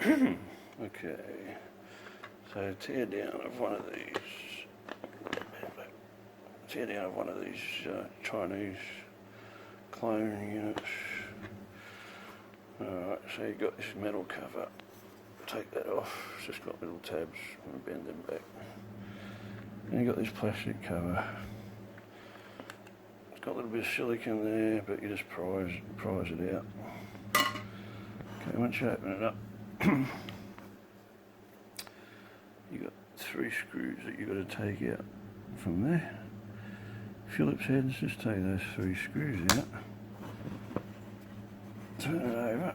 Okay, so tear down of one of these Chinese clone units. Alright, so you've got this metal cover. Take that off. It's just got little tabs. I'm going to bend them back. And you've got this plastic cover. It's got a little bit of silicone there, but you just prise it out. Okay, once you open it up, you've got 3 screws that you've got to take out from there. Phillips heads, just take those 3 screws out. Turn it over.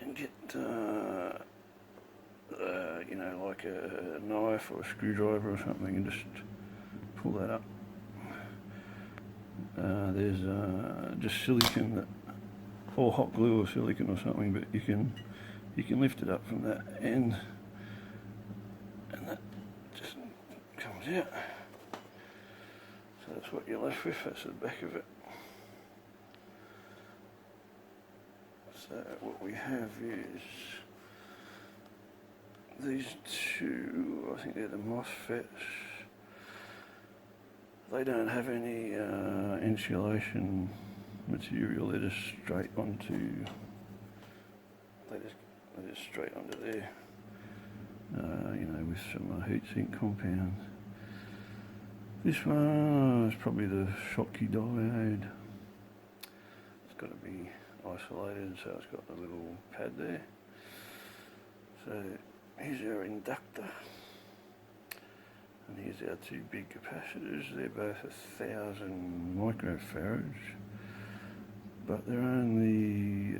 And get, you know, like a knife or a screwdriver or something, and just pull that up. There's just silicone that, or hot glue or silicone or something, but you can lift it up from that end, and that just comes out. So that's what you're left with. That's the back of it. So what we have is these 2, I think they're the MOSFETs. They don't have any insulation material. They're just straight onto. They're just straight onto there. You know, with some heatsink compound. This one is probably the Schottky diode. It's got to be isolated, so it's got the little pad there. So here's our inductor, and here's our 2 big capacitors. They're both 1,000 microfarads, but they're only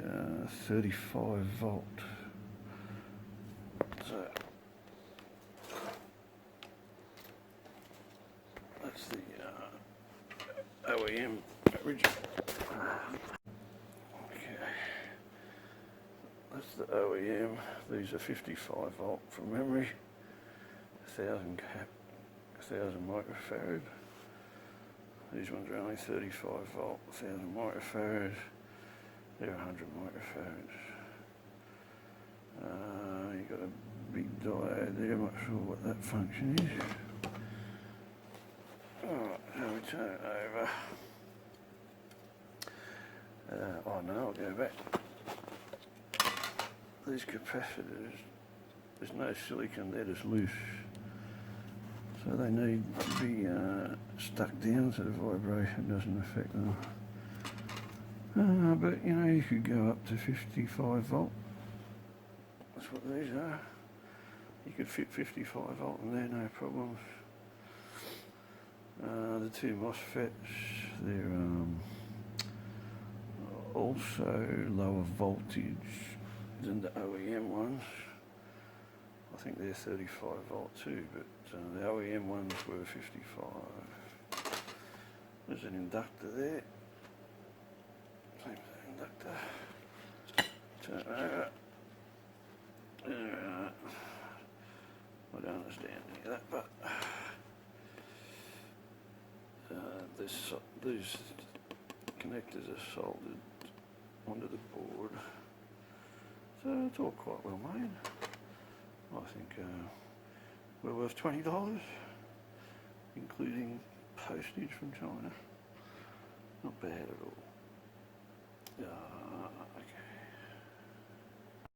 35 volt. So that's the OEM original. That's the OEM. These are 55 volt from memory, 1,000 microfarad. These ones are only 35 volt, 1,000 microfarad. They're 100 microfarads. You've got a big diode there. I'm not sure what that function is. Alright, so we turn it over. Oh no, I'll go back. These capacitors, there's no silicone, they're just loose. So they need to be stuck down so the vibration doesn't affect them. But you know, you could go up to 55 volt. That's what these are. You could fit 55 volt in there, no problems. The 2 MOSFETs, they're also lower voltage than the OEM ones. I think they're 35 volt too, but the OEM ones were 55. There's an inductor there. Same as an inductor. Turn it over. I don't understand any of that, but these connectors are soldered onto the board. So it's all quite well made. I think we're worth $20, including postage from China. Not bad at all.